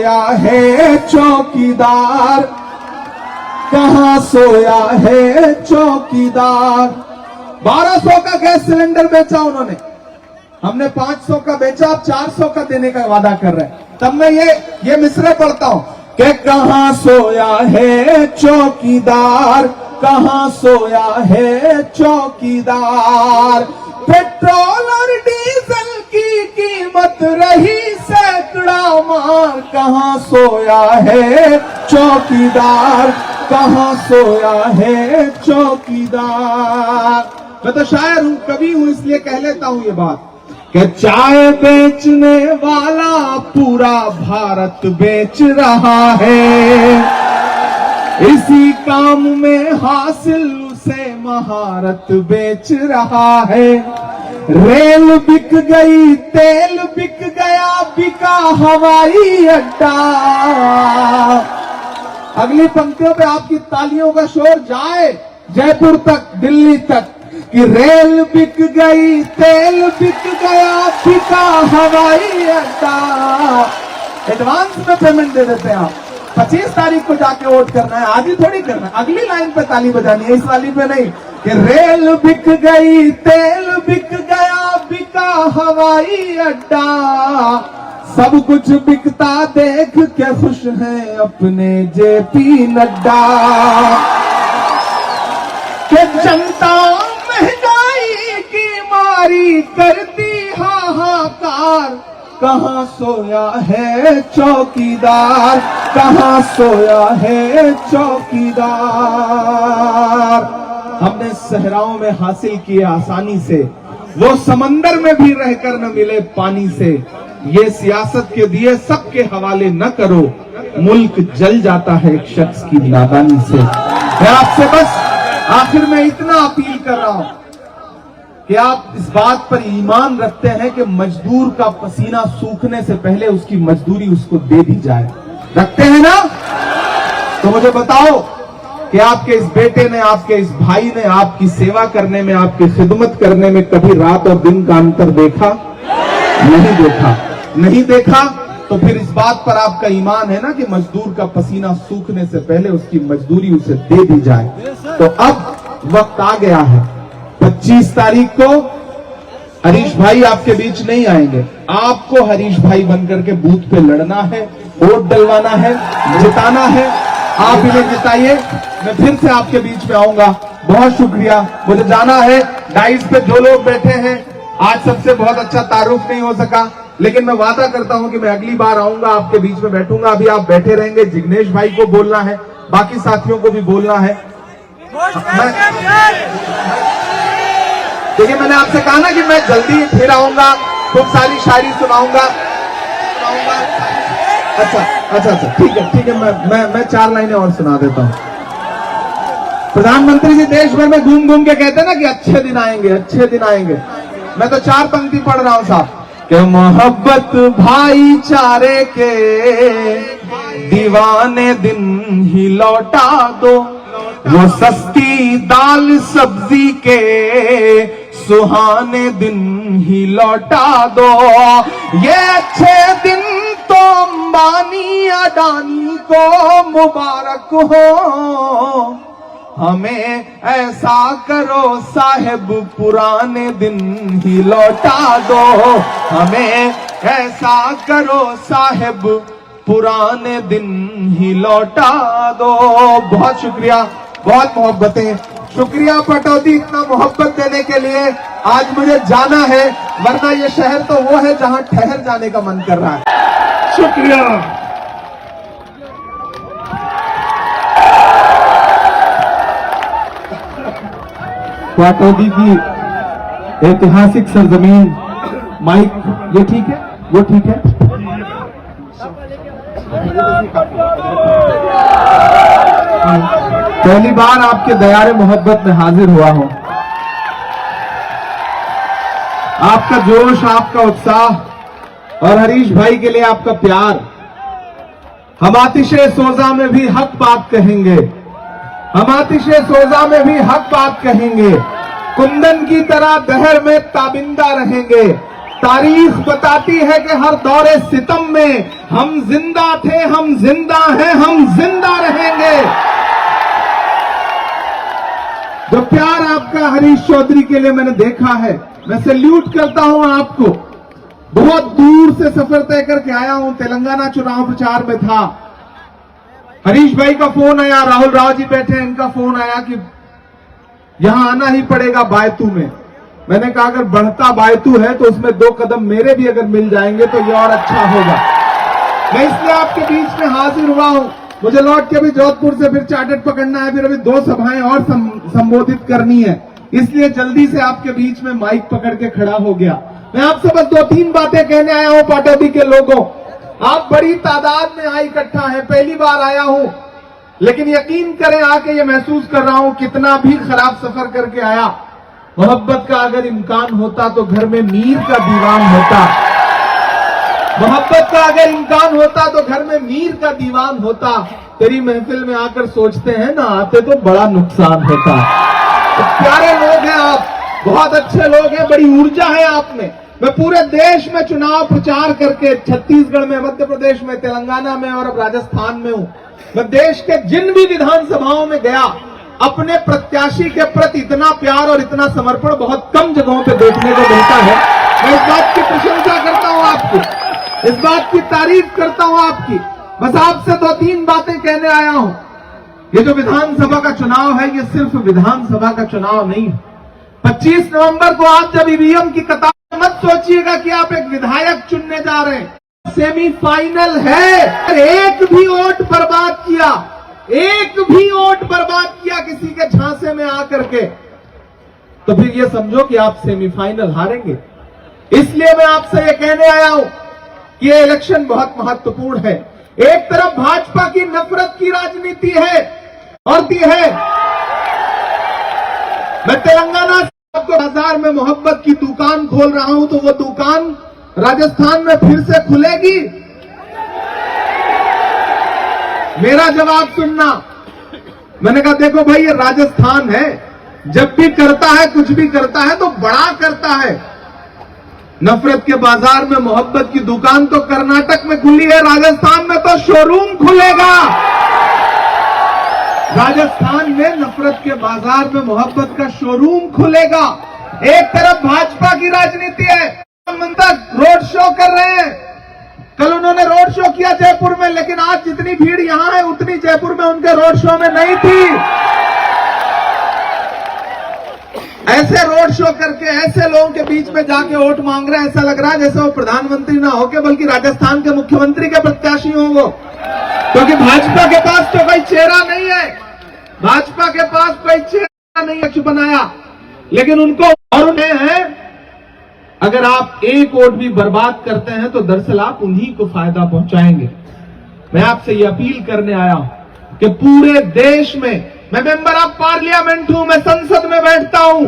सोया है चौकीदार, कहां सोया है चौकीदार। 1200 का गैस सिलेंडर बेचा उन्होंने, हमने 500 का बेचा, अब 400 का देने का वादा कर रहे हैं। तब मैं ये मिसरे पढ़ता हूं कि कहां सोया है चौकीदार, कहां सोया है चौकीदार। पेट्रोल और डीजल की कीमत रही सैकड़ा मार, कहां सोया है चौकीदार, कहां सोया है चौकीदार। मैं तो शायर हूं, कवि हूं, इसलिए कह लेता हूं ये बात कि चाय बेचने वाला पूरा भारत बेच रहा है, इसी काम में हासिल उसे महारत बेच रहा है। रेल बिक गई, तेल बिक गया, बिका हवाई अड्डा। अगली पंक्तियों पे आपकी तालियों का शोर जाए जयपुर तक, दिल्ली तक, कि रेल बिक गई, तेल बिक गया, बिका हवाई अड्डा। एडवांस में पेमेंट दे देते हैं आप। 25 तारीख को जाके वोट करना है, आज ही थोड़ी करना है, अगली लाइन पे ताली बजानी है, इस वाली पे नहीं। कि रेल बिक गई, तेल बिक गया, बिका हवाई अड्डा, सब कुछ बिकता देख के खुश हैं अपने जेपी नड्डा। कि जनता महंगाई की मारी करती हाहाकार, कहां सोया है चौकीदार, कहां सोया है चौकीदार। हमने सहराओं में हासिल किए आसानी से, वो समंदर में भी रहकर न मिले पानी से। ये सियासत के दिए सबके हवाले न करो, मुल्क जल जाता है एक शख्स की नादानी से। मैं आपसे बस आखिर में इतना अपील कर रहा हूं कि आप इस बात पर ईमान रखते हैं कि मजदूर का पसीना सूखने से पहले उसकी मजदूरी उसको दे दी जाए। रखते हैं ना? तो मुझे बताओ कि आपके इस बेटे ने, आपके इस भाई ने आपकी सेवा करने में, आपकी खिदमत करने में कभी रात और दिन का अंतर देखा? नहीं देखा। नहीं देखा तो फिर इस बात पर आपका ईमान है ना कि मजदूर का पसीना सूखने से पहले उसकी मजदूरी उसे दे दी जाए। तो अब वक्त आ गया है। 25 तारीख को हरीश भाई आपके बीच नहीं आएंगे, आपको हरीश भाई बनकर के बूथ पे लड़ना है, वोट डलवाना है, जिताना है। आप इन्हें जिताइए, मैं फिर से आपके बीच में आऊंगा। बहुत शुक्रिया। मुझे जाना है, डाइस पे जो लोग बैठे हैं, आज सबसे बहुत अच्छा तारुफ नहीं हो सका, लेकिन मैं वादा करता हूं कि मैं अगली बार आऊंगा, आपके बीच में बैठूंगा। अभी आप बैठे रहेंगे, जिग्नेश भाई को बोलना है, बाकी साथियों को भी बोलना है। देखिए, मैंने आपसे कहा ना कि मैं जल्दी फिर आऊंगा, खूब सारी शायरी सुनाऊंगा। अच्छा, ठीक है, मैं 4 लाइनें और सुना देता हूं। प्रधानमंत्री जी देश भर में घूम घूम के कहते हैं ना कि अच्छे दिन आएंगे, अच्छे दिन आएंगे। मैं तो 4 पंक्ति पढ़ रहा हूं साहब कि मोहब्बत भाईचारे के दीवाने दिन ही लौटा दो, वो सस्ती दाल सब्जी के सुहाने दिन ही लौटा दो। ये अच्छे दिन तो अंबानी अडानी को मुबारक हो, हमें ऐसा करो साहिब पुराने दिन ही लौटा दो, हमें ऐसा करो साहिब पुराने दिन ही लौटा दो। बहुत शुक्रिया, बहुत मोहब्बतें। शुक्रिया पटौदी, इतना मोहब्बत देने के लिए। आज मुझे जाना है, वरना ये शहर तो वो है जहां ठहर जाने का मन कर रहा है। शुक्रिया। पाटौदी की ऐतिहासिक सरजमीन। माइक ये ठीक है, वो ठीक है। पहली बार आपके दयारे मोहब्बत में हाजिर हुआ हूं। आपका जोश, आपका उत्साह और हरीश भाई के लिए आपका प्यार। हम आतिशे सोजा में भी हक बात कहेंगे, हम आतिशे सोजा में भी हक बात कहेंगे, कुंदन की तरह दहर में ताबिंदा रहेंगे। तारीख बताती है कि हर दौरे सितम में हम जिंदा थे, हम जिंदा हैं, हम जिंदा रहेंगे। जो प्यार आपका हरीश चौधरी के लिए मैंने देखा है, मैं सैल्यूट करता हूं आपको। बहुत दूर से सफर तय करके आया हूं, तेलंगाना चुनाव प्रचार में था। हरीश भाई का फोन आया, राहुल राव जी बैठे हैं, इनका फोन आया कि यहां आना ही पड़ेगा बायतू में। मैंने कहा अगर बढ़ता बायतू है तो उसमें 2 कदम मेरे भी अगर मिल जाएंगे तो ये और अच्छा होगा। मैं इसलिए आपके बीच में हाजिर हुआ हूं। मुझे लौट के भी जोधपुर से फिर चार्टर्ड पकड़ना है, फिर अभी 2 सभाएं और संबोधित करनी है, इसलिए जल्दी से आपके बीच में माइक पकड़ के खड़ा हो गया। मैं आपसे बस 2-3 बातें कहने आया हूं। पाटौदी के लोगों, आप बड़ी तादाद में यहाँ इकट्ठा है, पहली बार आया हूं, लेकिन यकीन करें आके ये महसूस कर रहा हूं कितना भी खराब सफर करके आया, मोहब्बत का अगर इम्कान होता तो घर में मीर का दीवान होता। मोहब्बत का अगर इम्कान होता तो घर में मीर का दीवान होता। तेरी महफिल में आकर सोचते हैं ना आते तो बड़ा नुकसान होता। तो प्यारे लोग हैं आप, बहुत अच्छे लोग हैं, बड़ी ऊर्जा है आप में। मैं पूरे देश में चुनाव प्रचार करके छत्तीसगढ़ में, मध्य प्रदेश में, तेलंगाना में और अब राजस्थान में हूं। मैं देश के जिन भी विधानसभाओं में गया, अपने प्रत्याशी के प्रति इतना प्यार और इतना समर्पण बहुत कम जगहों पे देखने को मिलता है। मैं इस बात की प्रशंसा करता हूं आपकी, इस बात की तारीफ करता हूं आपकी। बस आपसे 2-3 बातें कहने आया हूं। ये जो विधानसभा का चुनाव है, ये सिर्फ विधानसभा का चुनाव नहीं है। 25 नवंबर को आप जब ईवीएम की कतार, मत सोचिएगा कि आप एक विधायक चुनने जा रहे हैं। सेमीफाइनल है। एक भी वोट बर्बाद किया, एक भी वोट बर्बाद किया किसी के झांसे में आकर के, तो फिर ये समझो कि आप सेमीफाइनल हारेंगे। इसलिए मैं आपसे ये कहने आया हूं कि ये इलेक्शन बहुत महत्वपूर्ण है। एक तरफ भाजपा की नफरत की राजनीति है और दी है। मैं तेलंगाना से आपको बाजार में मोहब्बत की दुकान खोल रहा हूं, तो वो दुकान राजस्थान में फिर से खुलेगी? मेरा जवाब सुनना। मैंने कहा देखो भाई, ये राजस्थान है, जब भी करता है, कुछ भी करता है तो बड़ा करता है। नफरत के बाजार में मोहब्बत की दुकान तो कर्नाटक में खुली है, राजस्थान में तो शोरूम खुलेगा। राजस्थान में नफरत के बाजार में मोहब्बत का शोरूम खुलेगा। एक तरफ भाजपा की राजनीति है, प्रधानमंत्री रोड शो कर रहे हैं। कल उन्होंने रोड शो किया जयपुर में, लेकिन आज जितनी भीड़ यहां है उतनी जयपुर में उनके रोड शो में नहीं थी। ऐसे रोड शो करके ऐसे लोगों के बीच में जाके वोट मांग रहे हैं, ऐसा लग रहा है जैसे वो प्रधानमंत्री ना होके बल्कि राजस्थान के मुख्यमंत्री के प्रत्याशी हों वो। क्योंकि भाजपा के पास तो कोई चेहरा नहीं है, भाजपा के पास कोई चेहरा नहीं है बनाया, लेकिन उनको और उन्हें है। अगर आप एक वोट भी बर्बाद करते हैं तो दरअसल आप उन्हीं को फायदा पहुंचाएंगे। मैं आपसे ये अपील करने आया हूं कि पूरे देश में, मैं मेंबर ऑफ पार्लियामेंट हूं, मैं संसद में बैठता हूं,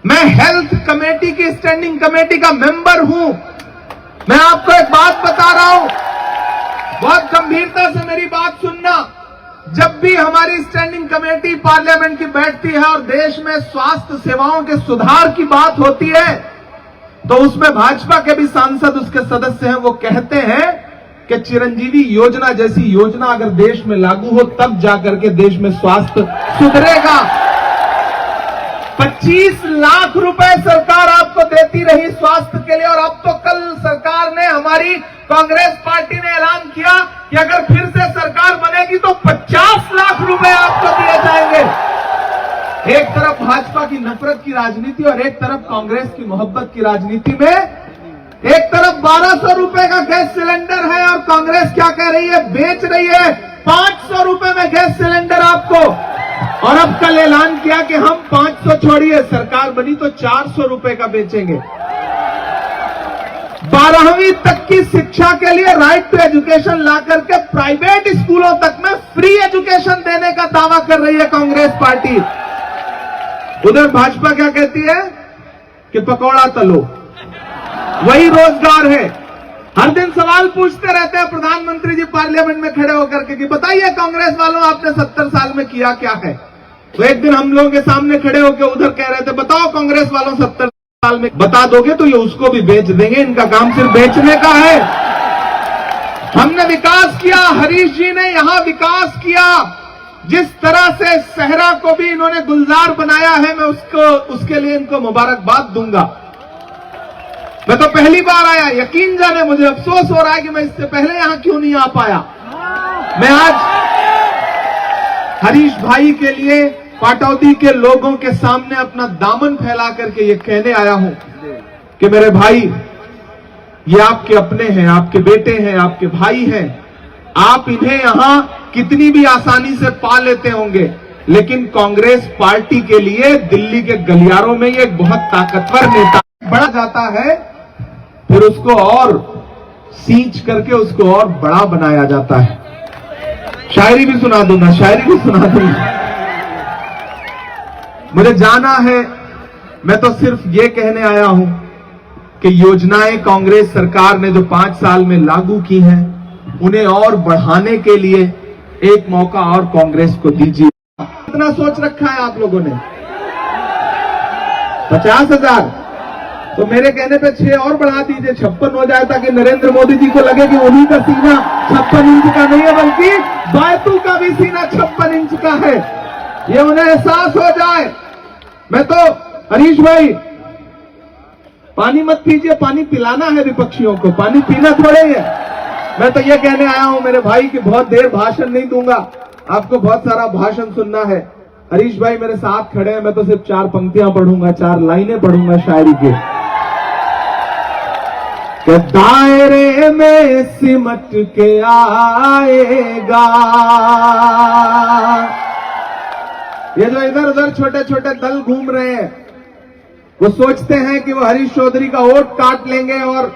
मैं हेल्थ कमेटी की स्टैंडिंग कमेटी का मेंबर हूं। मैं आपको एक बात बता रहा हूं, बहुत गंभीरता से मेरी बात सुनना। जब भी हमारी स्टैंडिंग कमेटी पार्लियामेंट की बैठती है और देश में स्वास्थ्य सेवाओं के सुधार की बात होती है, तो उसमें भाजपा के भी सांसद उसके सदस्य हैं, वो कहते हैं कि चिरंजीवी योजना जैसी योजना अगर देश में लागू हो तब जाकर के देश में स्वास्थ्य सुधरेगा। 25 लाख रुपए सरकार आपको देती रही स्वास्थ्य के लिए, और अब तो कल सरकार ने, हमारी कांग्रेस पार्टी ने ऐलान किया कि अगर फिर से सरकार बनेगी तो 50 लाख रुपए आपको दिए जाएंगे। एक तरफ भाजपा की नफरत की राजनीति और एक तरफ कांग्रेस की मोहब्बत की राजनीति में, एक तरफ 1200 रुपए का गैस सिलेंडर है और कांग्रेस क्या कह रही है, बेच रही है 500 रुपए में गैस सिलेंडर आपको। और अब कल ऐलान किया कि हम 500 छोड़िए, सरकार बनी तो 400 रुपए का बेचेंगे। 12वीं तक की शिक्षा के लिए राइट टू एजुकेशन ला करके प्राइवेट स्कूलों तक में फ्री एजुकेशन देने का दावा कर रही है कांग्रेस पार्टी। उधर भाजपा क्या कहती है कि पकौड़ा तलो, वही रोजगार है। हर दिन सवाल पूछते रहते हैं प्रधानमंत्री जी पार्लियामेंट में खड़े होकर के कि बताइए कांग्रेस वालों आपने 70 साल में किया क्या है। तो एक दिन हम लोगों के सामने खड़े होकर उधर कह रहे थे बताओ कांग्रेस वालों 70 साल में बता दोगे तो ये उसको भी बेच देंगे। इनका काम सिर्फ बेचने का है। हमने विकास किया, हरीश जी ने यहां विकास किया। जिस तरह से सहरा को भी इन्होंने गुलजार बनाया है, मैं उसके लिए इनको मुबारकबाद दूंगा। मैं तो पहली बार आया, यकीन जाने मुझे अफसोस हो रहा है कि मैं इससे पहले यहां क्यों नहीं आ पाया। मैं आज हरीश भाई के लिए पाटौदी के लोगों के सामने अपना दामन फैला करके ये कहने आया हूं कि मेरे भाई, ये आपके अपने हैं, आपके बेटे हैं, आपके भाई हैं। आप इन्हें यहां कितनी भी आसानी से पा लेते होंगे, लेकिन कांग्रेस पार्टी के लिए दिल्ली के गलियारों में ये एक बहुत ताकतवर नेता बढ़ा जाता है, फिर उसको और सींच करके उसको और बड़ा बनाया जाता है। शायरी भी सुना दूंगा, शायरी भी सुना दूंगा। मुझे जाना है, मैं तो सिर्फ ये कहने आया हूं कि योजनाएं कांग्रेस सरकार ने जो 5 साल में लागू की हैं, उन्हें और बढ़ाने के लिए एक मौका और कांग्रेस को दीजिए। कितना सोच रखा है आप लोगों ने? 50,000। तो मेरे कहने पे 6 और बढ़ा दीजिए, 56 हो जाए, ताकि नरेंद्र मोदी जी को लगे कि उन्हीं का सीना 56 इंच का नहीं है, बल्कि बायतू का भी सीना 56 इंच का है। ये उन्हें एहसास हो जाए। मैं तो हरीश भाई, पानी मत पीजिए, पानी पिलाना है विपक्षियों को, पानी पीना थोड़े है। मैं तो ये कहने आया हूं मेरे भाई कि बहुत देर भाषण नहीं दूंगा, आपको बहुत सारा भाषण सुनना है। हरीश भाई मेरे साथ खड़े हैं, मैं तो सिर्फ 4 पंक्तियां पढ़ूंगा, 4 लाइनें पढ़ूंगा शायरी के। कि दायरे में सिमट के आएगा। ये जो इधर उधर छोटे छोटे दल घूम रहे हैं, वो सोचते हैं कि वो हरीश चौधरी का वोट काट लेंगे और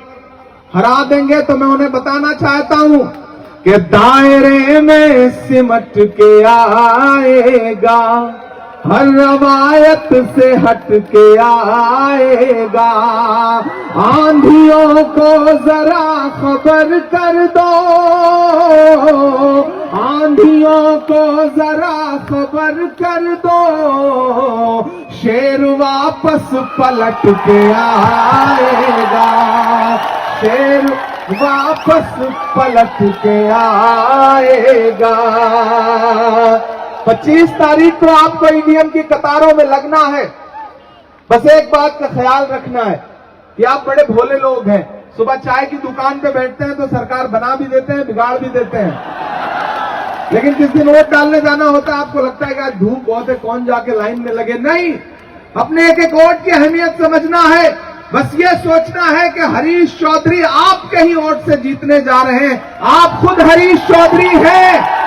हरा देंगे। तो मैं उन्हें बताना चाहता हूं कि दायरे में सिमट के आएगा, हर रवायत से हट के आएगा। आंधियों को जरा खबर कर दो, आंधियों को जरा खबर कर दो, शेर वापस पलट के आएगा, शेर वापस पलट के आएगा। 25 तारीख को आपको ईवीएम की कतारों में लगना है। बस एक बात का ख्याल रखना है कि आप बड़े भोले लोग हैं। सुबह चाय की दुकान पे बैठते हैं तो सरकार बना भी देते हैं, बिगाड़ भी देते हैं, लेकिन जिस दिन वोट डालने जाना होता है आपको लगता है कि आज धूप बहुत है, कौन जाके लाइन में लगे। नहीं, अपने एक एक वोट की अहमियत समझना है। बस ये सोचना है कि हरीश चौधरी आपके ही वोट से जीतने जा रहे हैं। आप खुद हरीश चौधरी हैं।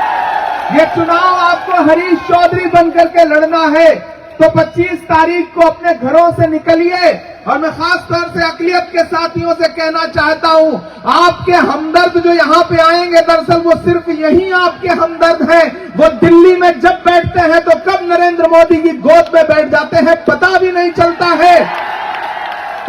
ये चुनाव आपको हरीश चौधरी बनकर के लड़ना है। तो 25 तारीख को अपने घरों से निकलिए। और मैं खास तौर से अकलियत के साथियों से कहना चाहता हूं, आपके हमदर्द जो यहां पे आएंगे, दरअसल वो सिर्फ यही आपके हमदर्द हैं। वो दिल्ली में जब बैठते हैं तो कब नरेंद्र मोदी की गोद में बैठ जाते हैं पता भी नहीं चलता है।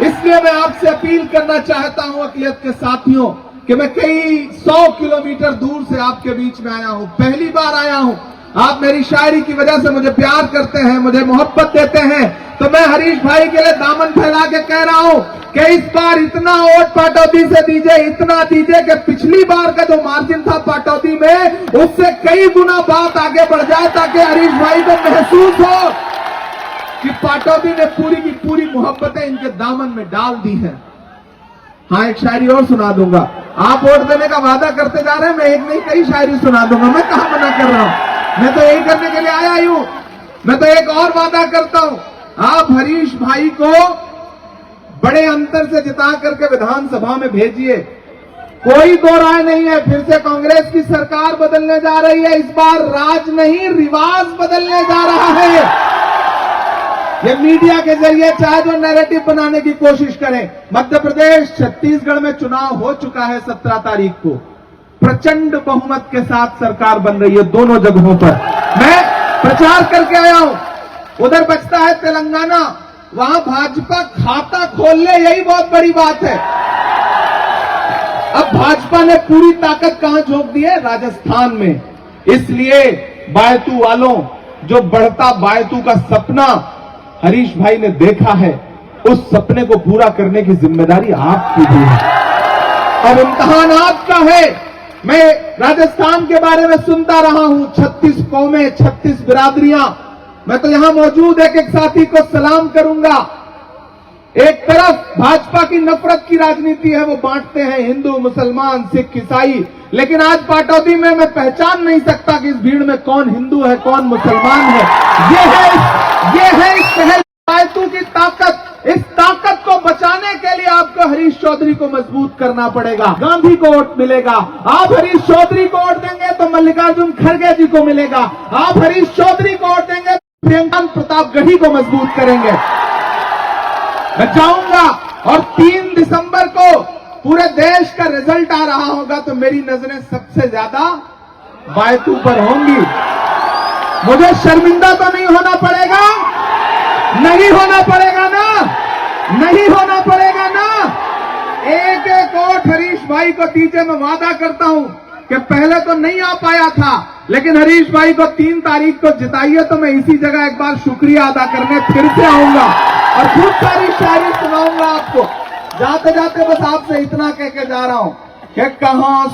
इसलिए मैं आपसे अपील करना चाहता हूं अकलियत के साथियों कि मैं कई 100 किलोमीटर दूर से आपके बीच में आया हूं, पहली बार आया हूं। आप मेरी शायरी की वजह से मुझे प्यार करते हैं, मुझे मोहब्बत देते हैं। तो मैं हरीश भाई के लिए दामन फैला के कह रहा हूं कि इस बार इतना वोट पाटौदी से दीजिए, इतना दीजिए कि पिछली बार का जो मार्जिन था पाटौदी में, उससे कई गुना बात आगे बढ़ जाए, ताकि हरीश भाई को महसूस हो कि पाटौदी ने पूरी की पूरी मोहब्बतें इनके दामन में डाल दी हैं। हाँ, एक शायरी और सुना दूंगा। आप वोट देने का वादा करते जा रहे हैं, मैं एक नहीं कई शायरी सुना दूंगा। मैं कहां मना कर रहा हूं, मैं तो यही करने के लिए आया ही हूं। मैं तो एक और वादा करता हूं, आप हरीश भाई को बड़े अंतर से जिता करके विधानसभा में भेजिए। कोई दो राय नहीं है, फिर से कांग्रेस की सरकार बदलने जा रही है। इस बार राज नहीं, रिवाज बदलने जा रहा है। ये मीडिया के जरिए चाहे जो नैरेटिव बनाने की कोशिश करें। मध्य प्रदेश, छत्तीसगढ़ में चुनाव हो चुका है 17 तारीख को। प्रचंड बहुमत के साथ सरकार बन रही है दोनों जगहों पर। मैं प्रचार करके आया हूं। उधर बचता है तेलंगाना, वहां भाजपा खाता खोल ले, यही बहुत बड़ी बात है। अब भाजपा ने पूरी ताकत कहां झोंक दी है? राजस्थान में। इसलिए बायतू वालों, जो बढ़ता बायतू का सपना हरीश भाई ने देखा है, उस सपने को पूरा करने की जिम्मेदारी आपकी भी है। अब इम्तिहान आपका है। मैं राजस्थान के बारे में सुनता रहा हूं, 36 कौमें, 36 बिरादरियां। मैं तो यहां मौजूद एक साथी को सलाम करूंगा। एक तरफ भाजपा की नफरत की राजनीति है, वो बांटते हैं हिंदू, मुसलमान, सिख, ईसाई, लेकिन आज पाटौदी में मैं पहचान नहीं सकता कि इस भीड़ में कौन हिंदू है, कौन मुसलमान है। ये है इस पहल बायतू की ताकत। इस ताकत को बचाने के लिए आपको हरीश चौधरी को मजबूत करना पड़ेगा। गांधी को वोट मिलेगा। आप हरीश चौधरी को वोट देंगे तो मल्लिकार्जुन खड़गे जी को मिलेगा। आप हरीश चौधरी को वोट देंगे तो प्रियंका प्रतापगढ़ी को मजबूत करेंगे। मैं चाहूंगा, और 3 दिसंबर को पूरे देश का रिजल्ट आ रहा होगा तो मेरी नजरें सबसे ज्यादा बायतू पर होंगी। मुझे शर्मिंदा तो नहीं होना पड़ेगा, नहीं होना पड़ेगा ना, नहीं होना पड़ेगा ना। एक एक वोट हरीश भाई को दीजिए। मैं वादा करता हूं कि पहले तो नहीं आ पाया था, लेकिन हरीश भाई को 3 तारीख को जिताइए तो मैं इसी जगह एक बार शुक्रिया अदा करने फिर से आऊंगा और खूब सारी शायरी सुनाऊंगा आपको। जाते जाते बस आपसे इतना कह के जा रहा हूं कि कहां